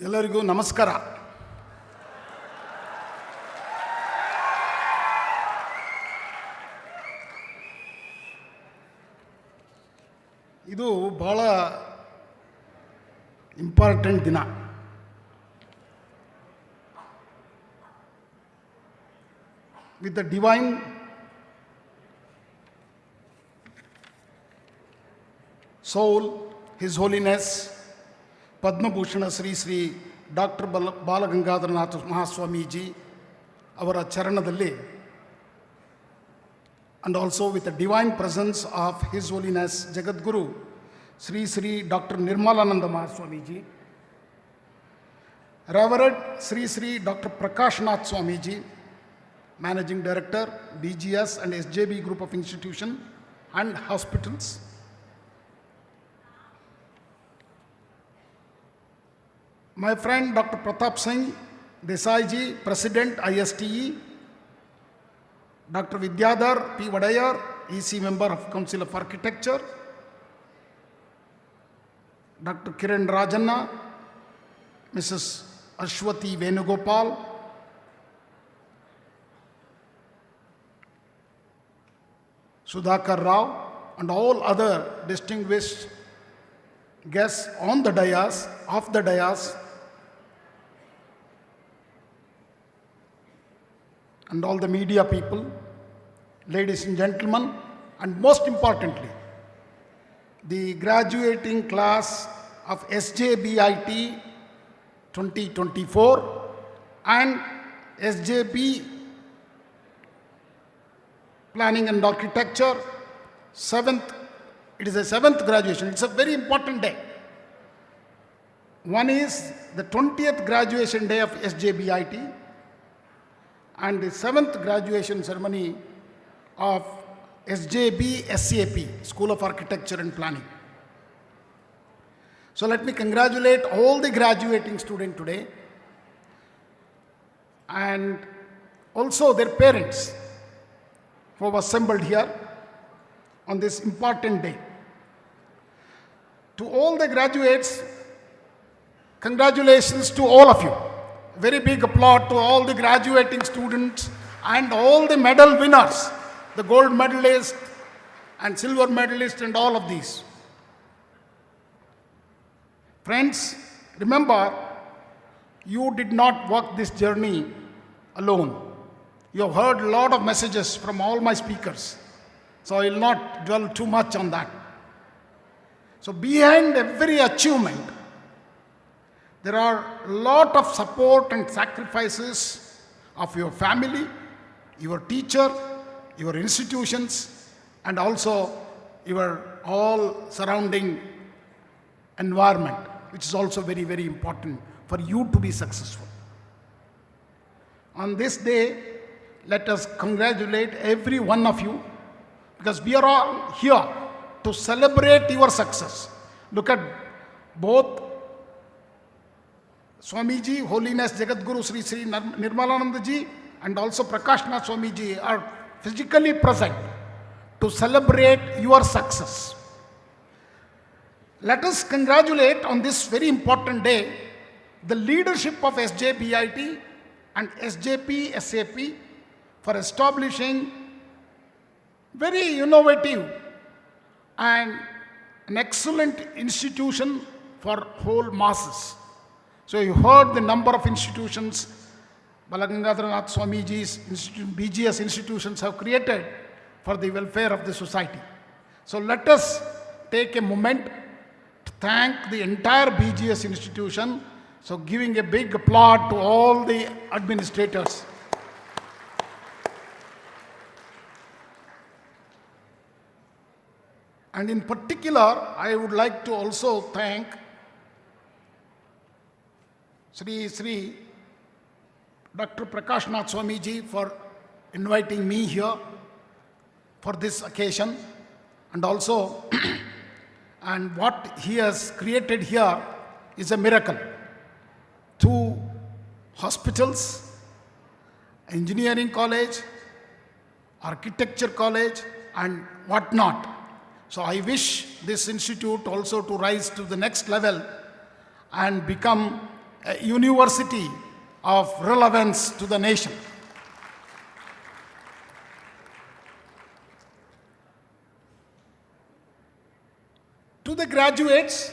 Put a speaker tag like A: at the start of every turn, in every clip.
A: ಎಲ್ಲರಿಗೂ ನಮಸ್ಕಾರ. ಇದು ಬಹಳ ಇಂಪಾರ್ಟೆಂಟ್ ದಿನ. With the divine soul, His Holiness Padma Bhushana Sri Sri Dr. Balagangadharanatha Maha Swamiji ಅವರ ಚರಣದಲ್ಲಿ, and also with the divine presence of His Holiness Jagadguru Sri Sri Dr. Nirmalanandanatha Maha Swamiji, Revered Sri Sri Dr. Prakashanatha Swamiji, Managing Director, BGS and SJB Group of Institutions and Hospitals, my friend Dr. Pratap Singh Desai ji, President ISTE, Dr. Vidyadhar P. Vadayar, EC Member of Council of Architecture, Dr. Kiran Rajanna, Mrs. Ashwati Venugopal, Sudhakar Rao, and all other distinguished guests on the dais, off the dais, and all the media people, ladies and gentlemen, and most importantly, the graduating class of SJBIT 2024 and SJB Planning and Architecture, it is a 7th graduation. It's a very important day. One is the 20th graduation day of SJBIT and the 7th graduation ceremony of SJB SAP, School of Architecture and Planning. So let me congratulate all the graduating students today and also their parents who have assembled here on this important day. To all the graduates, congratulations to all of you. Very big applause to all the graduating students and all the medal winners, the gold medalist and silver medalist and all of these. Friends, remember, you did not walk this journey alone. You have heard a lot of messages from all my speakers, so I will not dwell too much on that. So behind every achievement, there are a lot of support and sacrifices of your family, your teacher, your institutions, and also your all surrounding environment, which is also very, very important for you to be successful. On this day, let us congratulate every one of you, because we are all here to celebrate your success. Look at both Swamiji, Holiness Jagadguru Sri Sri Nirmalanandaji and also Prakashanatha Swamiji are physically present to celebrate your success. Let us congratulate on this very important day the leadership of SJBIT and SJB SAP for establishing very innovative and an excellent institution for whole masses. So you heard the number of institutions Balagangadharanatha Swamiji's BGS institutions have created for the welfare of the society. So let us take a moment to thank the entire BGS institution. So giving a big applause to all the administrators. And in particular, I would like to also thank Sri Sri Dr. Prakashanatha Swamiji for inviting me here for this occasion, and also and what he has created here is a miracle. 2 hospitals, engineering college, architecture college, and whatnot. So I wish this institute also to rise to the next level and become a university of relevance to the nation. To the graduates,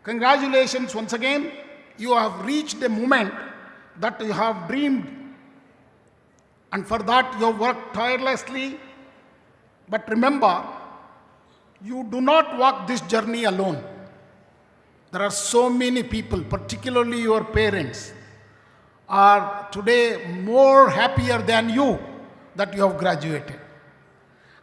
A: congratulations once again. You have reached a moment that you have dreamed, and for that you have worked tirelessly. But remember, you do not walk this journey alone. There are so many people, particularly your parents, are today more happier than you that you have graduated.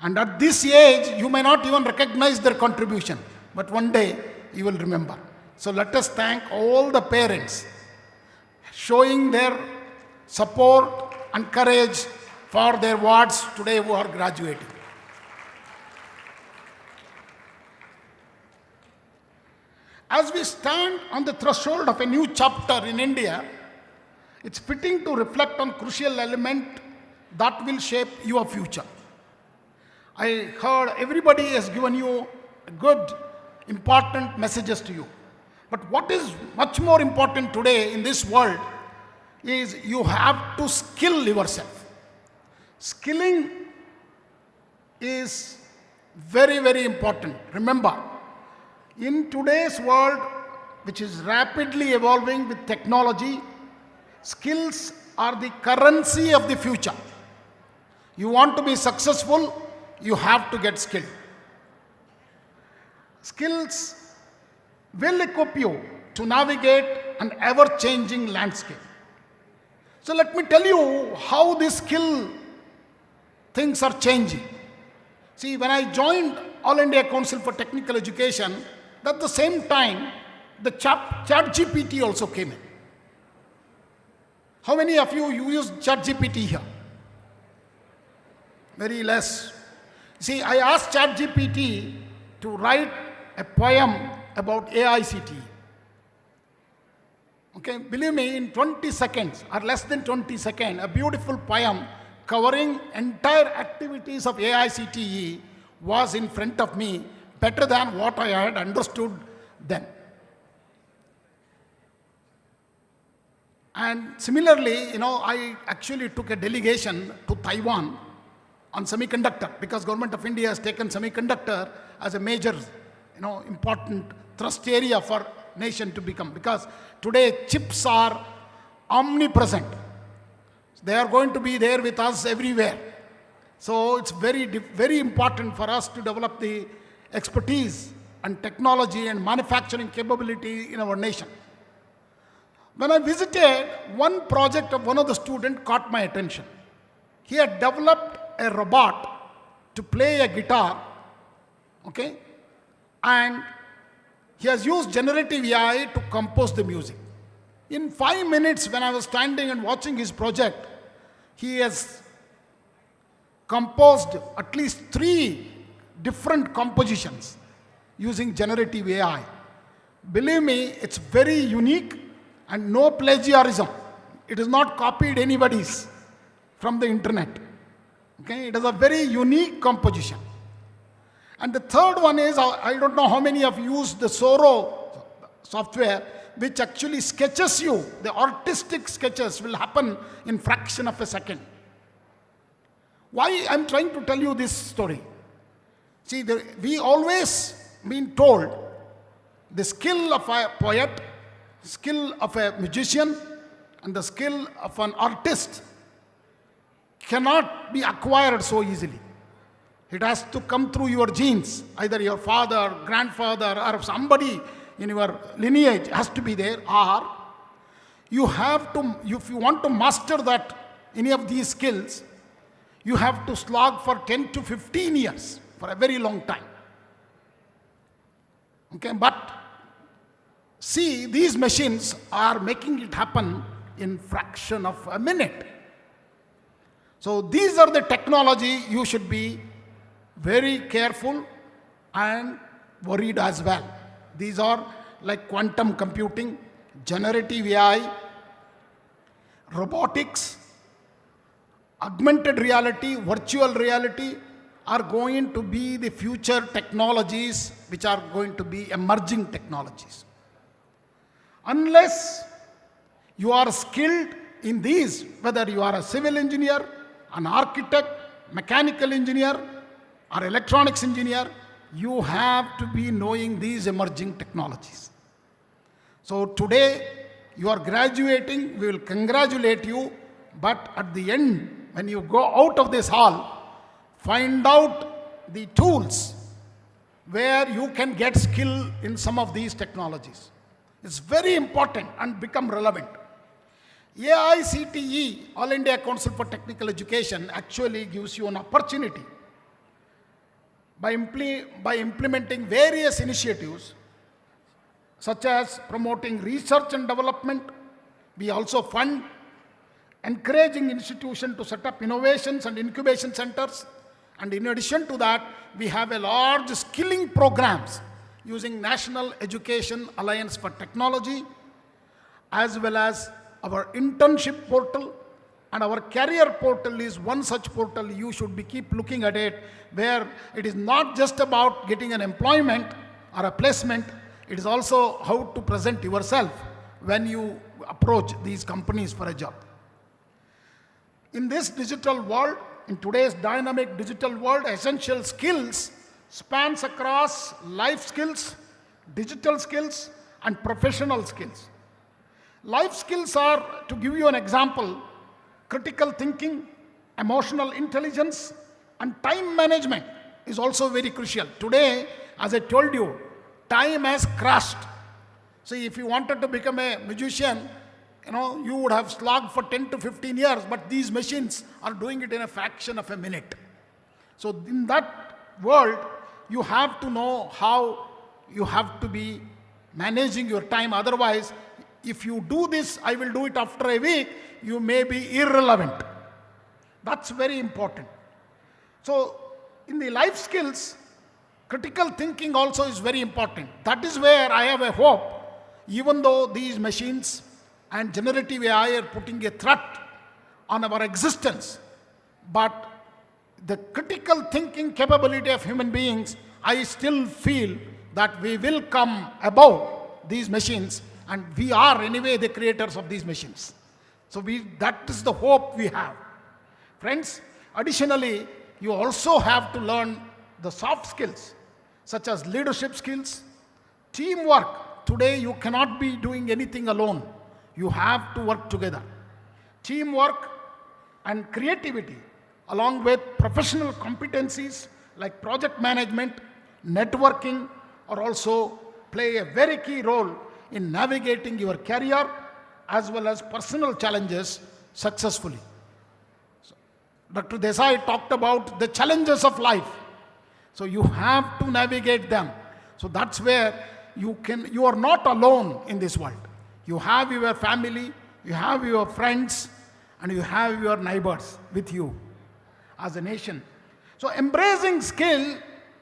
A: And at this age, you may not even recognize their contribution, but one day you will remember. So let us thank all the parents showing their support and courage for their wards today who are graduating. As we stand on the threshold of a new chapter in India, it's fitting to reflect on crucial element that will shape your future. I heard everybody has given you good, important messages to you. But what is much more important today in this world is you have to skill yourself. Skilling is very, very important. Remember, in today's world, which is rapidly evolving with technology, skills are the currency of the future. You want to be successful, you have to get skilled. Skills will equip you to navigate an ever-changing landscape. So let me tell you how these skill things are changing. See, when I joined All India Council for Technical Education, at the same time, the ChatGPT also came in. How many of you use ChatGPT here? Very less. See, I asked ChatGPT to write a poem about AICT. Okay, believe me, in 20 seconds or less than 20 seconds, a beautiful poem covering entire activities of AICTE was in front of me, better than what I had understood then. And similarly, I actually took a delegation to Taiwan on semiconductor, because Government of India has taken semiconductor as a major, important thrust area for nation to become, because today chips are omnipresent. They are going to be there with us everywhere. So it's very, very important for us to develop the expertise and technology and manufacturing capability in our nation. When I visited, one project of one of the students caught my attention. He had developed a robot to play a guitar, okay, and he has used generative AI to compose the music. In 5 minutes, when I was standing and watching his project, he has composed at least 3 different compositions using generative AI. Believe me, it's very unique and no plagiarism. It is not copied anybody's from the internet. Okay, it is a very unique composition. And the third one is, I don't know how many of you use the Soro software, which actually sketches you. The artistic sketches will happen in fraction of a second. Why I'm trying to tell you this story? See, we always been told the skill of a poet, skill of a musician, and the skill of an artist cannot be acquired so easily. It has to come through your genes. Either your father, grandfather, or somebody in your lineage has to be there, or you have to, if you want to master that, any of these skills, you have to slog for 10 to 15 years, for a very long time. Okay, but see, these machines are making it happen in fraction of a minute. So these are the technology you should be very careful and worried as well. These are like quantum computing, generative AI, robotics, augmented reality, virtual reality are going to be the future technologies which are going to be emerging technologies. Unless you are skilled in these, whether you are a civil engineer, an architect, mechanical engineer, or electronics engineer, you have to be knowing these emerging technologies. So today, you are graduating, we will congratulate you, but at the end, when you go out of this hall, find out the tools where you can get skill in some of these technologies. It's very important and become relevant. AICTE, All India Council for Technical Education, actually gives you an opportunity by implementing various initiatives such as promoting research and development. We also fund encouraging institutions to set up innovations and incubation centers. And in addition to that, we have a large skilling programs using National Education Alliance for Technology, as well as our internship portal. And our career portal is one such portal. You should keep looking at it, where it is not just about getting an employment or a placement, it is also how to present yourself when you approach these companies for a job. In this digital world, in today's dynamic digital world, essential skills spans across life skills, digital skills, and professional skills. Life skills are, to give you an example, critical thinking, emotional intelligence, and time management is also very crucial. Today, as I told you, time has crashed. See, if you wanted to become a musician, you would have slogged for 10 to 15 years, but these machines are doing it in a fraction of a minute. So in that world, you have to know how you have to be managing your time. Otherwise, if you do this, I will do it after a week, you may be irrelevant. That's very important. So in the life skills, critical thinking also is very important. That is where I have a hope, even though these machines and generative AI are putting a threat on our existence, but the critical thinking capability of human beings, I still feel that we will come above these machines, and we are anyway the creators of these machines. So that is the hope we have. Friends, additionally, you also have to learn the soft skills, such as leadership skills, teamwork. Today, you cannot be doing anything alone. You have to work together. Teamwork and creativity, along with professional competencies like project management, networking, are also play a very key role in navigating your career as well as personal challenges successfully. So, Dr. Desai talked about the challenges of life. So you have to navigate them. So that's where you are not alone in this world. You have your family, you have your friends, and you have your neighbors with you as a nation. So embracing skill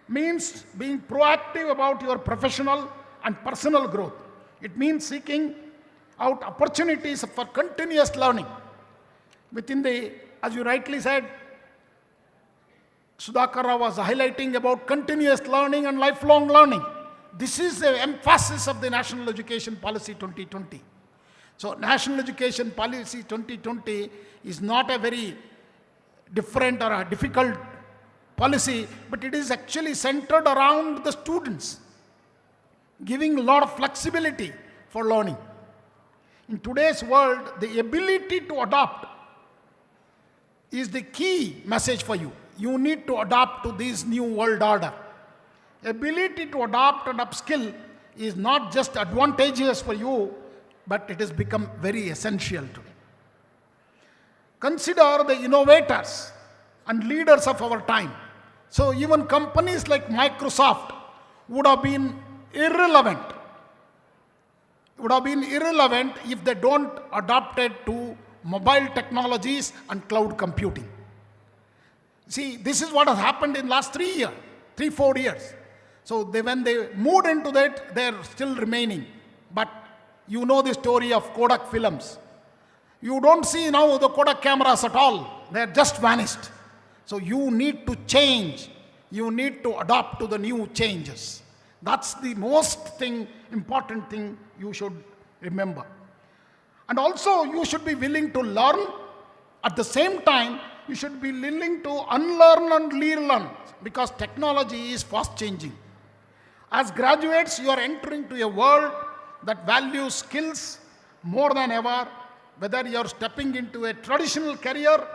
A: means being proactive about your professional and personal growth. It means seeking out opportunities for continuous learning. Within the, as you rightly said, Sudhakar was highlighting about continuous learning and lifelong learning. This is the emphasis of the National Education Policy 2020. So National Education Policy 2020 is not a very different or a difficult policy, but it is actually centered around the students, giving a lot of flexibility for learning. In today's world, the ability to adapt is the key message for you. You need to adapt to this new world order. Ability to adapt and upskill is not just advantageous for you, but it has become very essential today. Consider the innovators and leaders of our time. So even companies like Microsoft would have been irrelevant if they don't adapt it to mobile technologies and cloud computing. See, this is what has happened in last 3-4 years. So when they moved into that, they're still remaining. But you know the story of Kodak films. You don't see now the Kodak cameras at all. They're just vanished. So you need to change. You need to adapt to the new changes. That's the most important thing you should remember. And also you should be willing to learn. At the same time, you should be willing to unlearn and relearn, because technology is fast changing. As graduates, you are entering to a world that values skills more than ever, whether you are stepping into a traditional career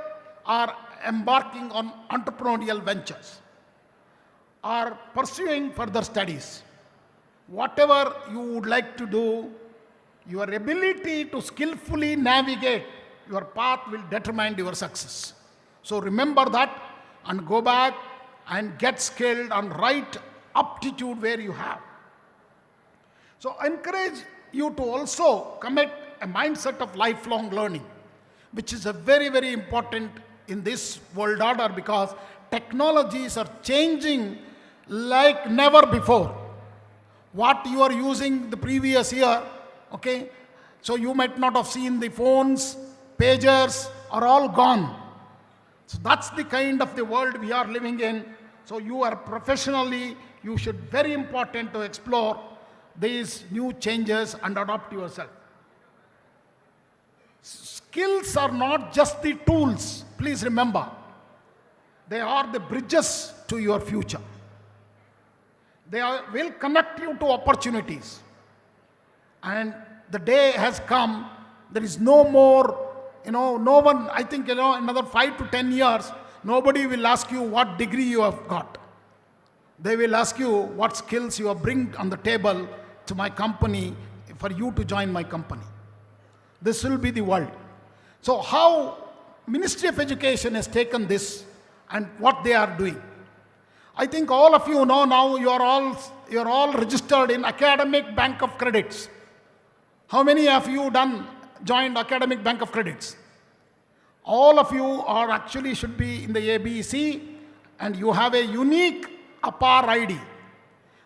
A: or embarking on entrepreneurial ventures or pursuing further studies. Whatever you would like to do, your ability to skillfully navigate your path will determine your success. So remember that and go back and get skilled and right aptitude where you have. So I encourage you to also commit a mindset of lifelong learning, which is a very, very important in this world order, because technologies are changing like never before. What you are using the previous year, okay, so you might not have seen the phones, pagers are all gone. So that's the kind of the world we are living in. So you are professionally, you should very important to explore these new changes and adopt yourself. Skills are not just the tools, please remember. They are the bridges to your future. Will connect you to opportunities. And the day has come, there is no more, no one, I think, another 5 to 10 years, nobody will ask you what degree you have got. They will ask you what skills you bring on the table to my company for you to join my company. This will be the world. So how Ministry of Education has taken this and what they are doing. I think all of you know now you are all registered in Academic Bank of Credits. How many of you joined Academic Bank of Credits? All of you are actually should be in the ABC, and you have a unique APAR ID.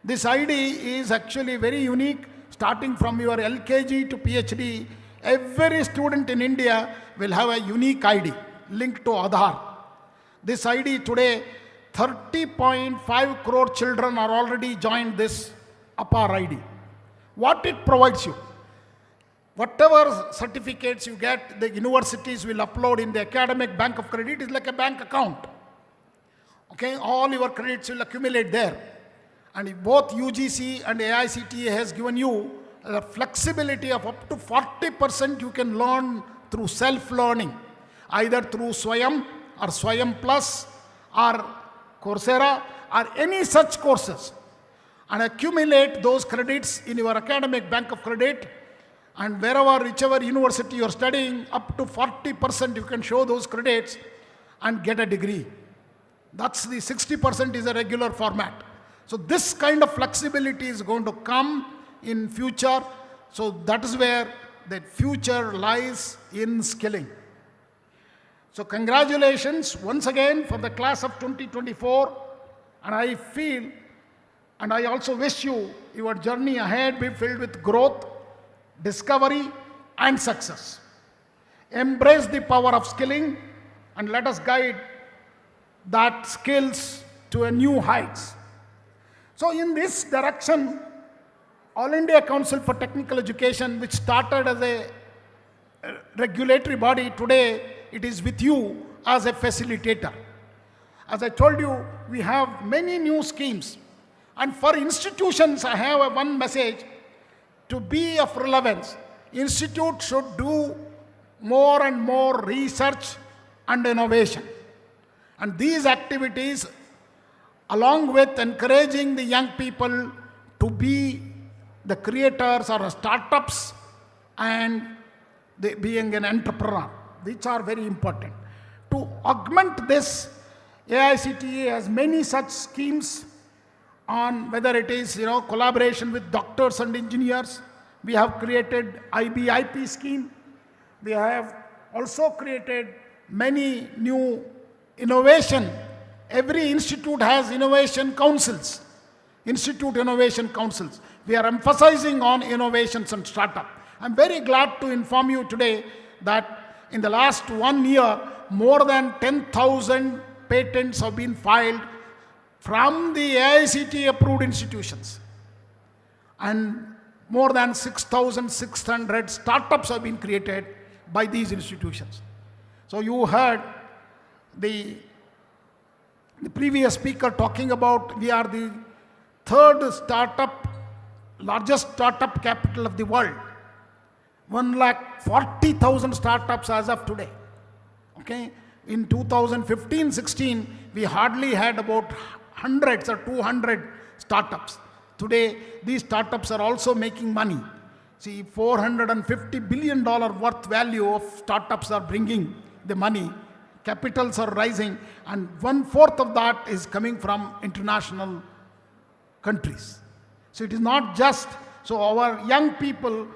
A: This ID is actually very unique, starting from your LKG to PhD. Every student in India will have a unique ID linked to Aadhaar. This ID today, 30.5 crore children are already joined this APAR ID. What it provides you? Whatever certificates you get, the universities will upload in the Academic Bank of Credit. It's like a bank account. Okay, all your credits will accumulate there. And both UGC and AICTE has given you a flexibility of up to 40% you can learn through self-learning, either through Swayam or Swayam Plus or Coursera or any such courses, and accumulate those credits in your Academic Bank of Credit. And whichever university you are studying, up to 40% you can show those credits and get a degree. That's the 60% is a regular format. So this kind of flexibility is going to come in future. So that is where the future lies in skilling. So congratulations once again for the class of 2024. And I feel, and I also wish you, your journey ahead be filled with growth, discovery and success. Embrace the power of skilling and let us guide that skills to a new heights. So in this direction, All India Council for Technical Education, which started as a regulatory body, today it is with you as a facilitator. As I told you, we have many new schemes. And for institutions, I have one message. To be of relevance, institute should do more and more research and innovation. And these activities, along with encouraging the young people to be the creators or startups and being an entrepreneur, which are very important. To augment this, AICTE has many such schemes on whether it is collaboration with doctors and engineers. We have created IBIP scheme. We have also created many new innovation. Every institute has innovation councils, institute innovation councils. We are emphasizing on innovations and startup. I'm very glad to inform you today that in the last 1 year, more than 10,000 patents have been filed from the AICTE approved institutions. And more than 6,600 startups have been created by these institutions. So you heard the previous speaker talking about we are the third largest startup capital of the world. 1,40,000 startups as of today. Okay? In 2015-16, we hardly had about hundreds or 200 startups. Today, these startups are also making money. See, $450 billion worth value of startups are bringing the money. Capitals are rising, and 1/4 of that is coming from international countries. So it is not just, so our young people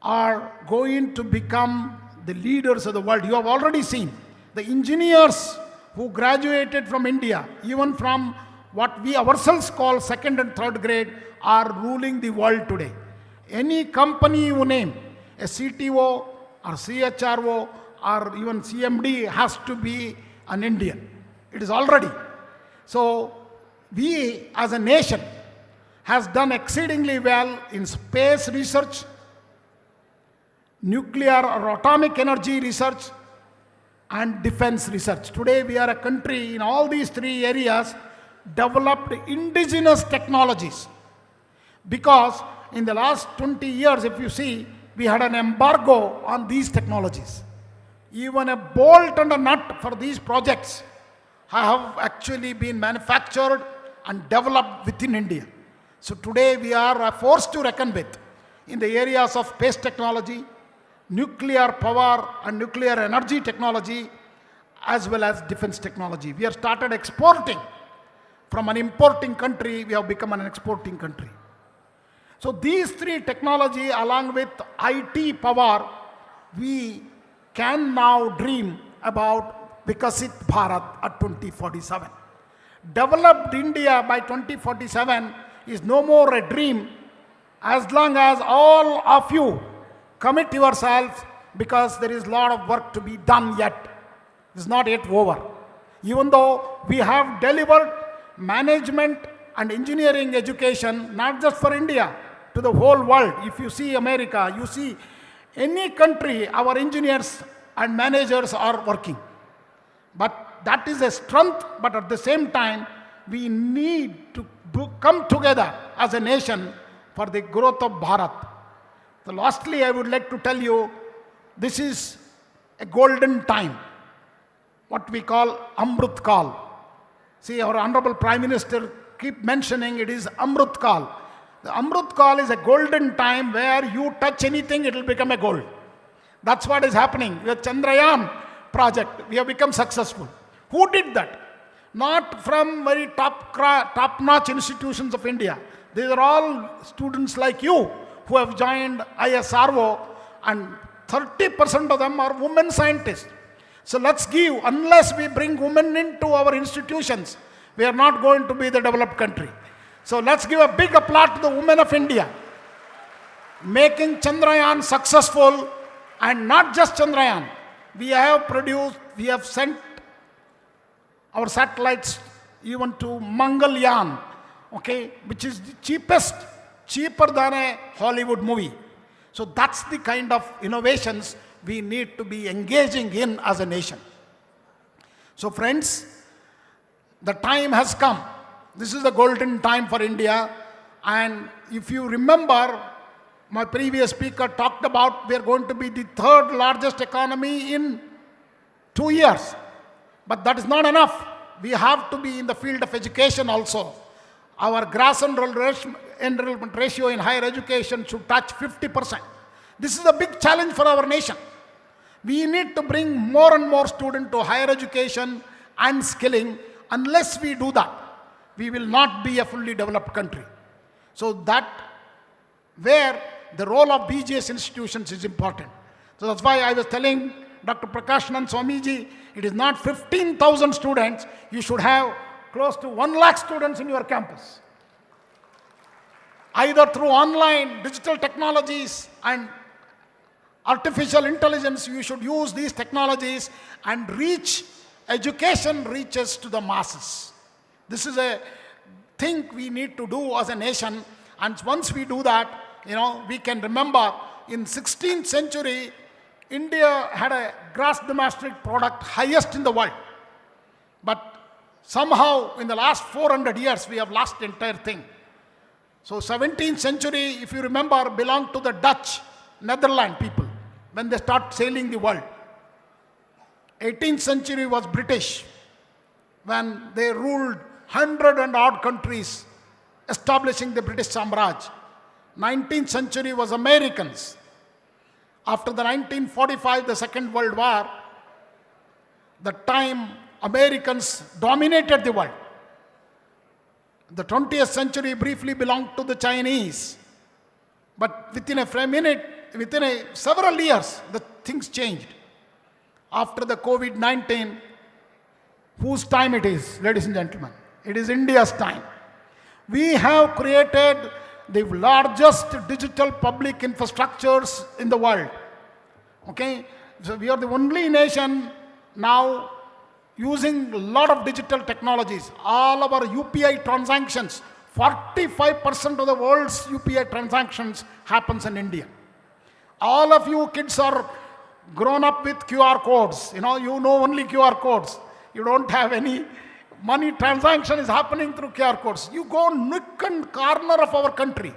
A: are going to become the leaders of the world. You have already seen the engineers who graduated from India, even from what we ourselves call second and third grade, are ruling the world today. Any company you name, a CTO or CHRO or even CMD has to be an Indian. It is already. So we as a nation has done exceedingly well in space research, nuclear or atomic energy research, and defense research. Today we are a country in all these three areas developed indigenous technologies. Because in the last 20 years, if you see, we had an embargo on these technologies. Even a bolt and a nut for these projects have actually been manufactured and developed within India. So today we are a force to reckon with in the areas of space technology, nuclear power and nuclear energy technology, as well as defense technology. We have started exporting. From an importing country, we have become an exporting country. So these three technology along with IT power, we can now dream about Vikasit Bharat at 2047. Developed India by 2047 is no more a dream as long as all of you commit yourselves, because there is a lot of work to be done yet. It's not yet over. Even though we have delivered management and engineering education, not just for India, to the whole world. If you see America, you see any country, our engineers and managers are working. But that is a strength, but at the same time, we need to come together as a nation for the growth of Bharat. So lastly, I would like to tell you, this is a golden time, what we call Amrut Kal. See, our Honorable Prime Minister keep mentioning it is Amrut Kal. The Amrut Kal is a golden time where you touch anything, it will become a gold. That's what is happening with Chandrayaan project. We have become successful. Who did that? Not from very top-notch institutions of India. These are all students like you who have joined ISRO, and 30% of them are women scientists. So let's give, unless we bring women into our institutions, we are not going to be the developed country. So let's give a big applause to the women of India, making Chandrayaan successful. And not just Chandrayaan. We have sent our satellites even to Mangalyaan, okay, which is the cheaper than a Hollywood movie. So that's the kind of innovations we need to be engaging in as a nation. So friends, the time has come. This is the golden time for India. And if you remember, my previous speaker talked about we are going to be the third largest economy in 2 years. But that is not enough. We have to be in the field of education also. Our gross enrollment ratio in higher education should touch 50%. This is a big challenge for our nation. We need to bring more and more students to higher education and skilling. Unless we do that, we will not be a fully developed country. So that where the role of BGS institutions is important. So that's why I was telling Dr. Prakashanatha Swamiji, it is not 15,000 students, you should have close to 1 lakh students in your campus. Either through online digital technologies and artificial intelligence, you should use these technologies and education reaches to the masses. This is a thing we need to do as a nation, and once we do that, we can remember in 16th century, India had a gross domestic product highest in the world. But somehow in the last 400 years, we have lost the entire thing. So 17th century, if you remember, belonged to the Dutch, Netherlands people, when they start sailing the world. 18th century was British, when they ruled 100 and odd countries, establishing the British Samraj. 19th century was Americans. After the 1945, the Second World War, the time Americans dominated the world. The 20th century briefly belonged to the Chinese. But within several years, the things changed. After the COVID-19, whose time it is, ladies and gentlemen? It is India's time. We have created the largest digital public infrastructures in the world. Okay? So we are the only nation now using a lot of digital technologies. All of our UPI transactions, 45% of the world's UPI transactions happens in India. All of you kids are grown up with QR codes. You know only QR codes. You don't have any money transaction is happening through QR codes. You go nook and corner of our country.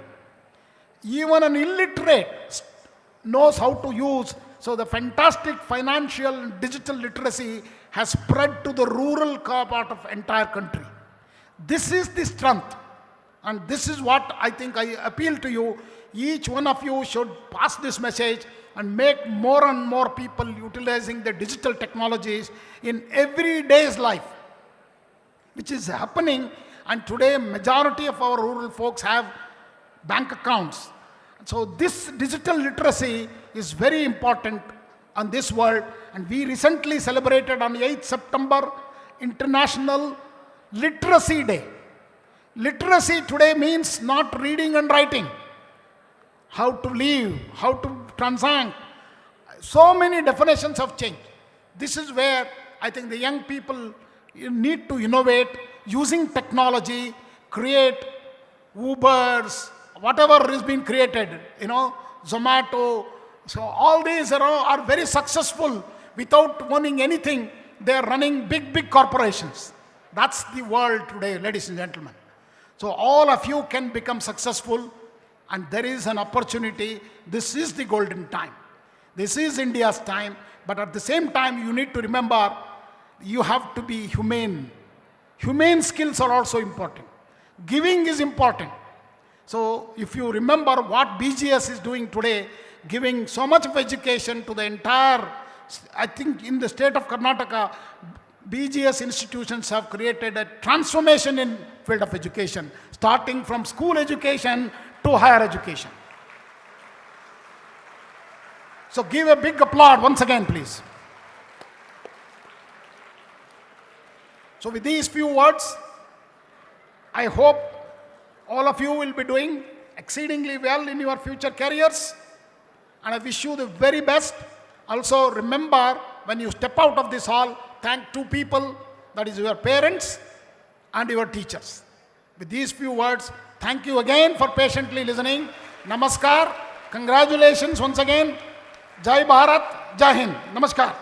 A: Even an illiterate knows how to use. So the fantastic financial and digital literacy has spread to the rural part of entire country. This is the strength. And this is what I think I appeal to you. Each one of you should pass this message and make more and more people utilizing the digital technologies in everyday's life, which is happening. And today, majority of our rural folks have bank accounts. So this digital literacy is very important on this world. And we recently celebrated on 8th September International Literacy Day. Literacy today means not reading and writing. How to live, how to transact. So many definitions have changed. This is where I think the young people need to innovate using technology, create Ubers, whatever is being created, Zomato. So all these are very successful without owning anything. They are running big corporations. That's the world today, ladies and gentlemen. So all of you can become successful, and there is an opportunity. This is the golden time. This is India's time. But at the same time, you need to remember, you have to be humane. Humane skills are also important. Giving is important. So if you remember what BGS is doing today, giving so much of education to the entire, I think in the state of Karnataka, BGS institutions have created a transformation in field of education, starting from school education to higher education. So give a big applause once again, please. So with these few words, I hope all of you will be doing exceedingly well in your future careers. And I wish you the very best. Also remember, when you step out of this hall, thank two people, that is your parents and your teachers. With these few words, thank you again for patiently listening. Namaskar. Congratulations once again. Jai Bharat. Jai Hind. Namaskar.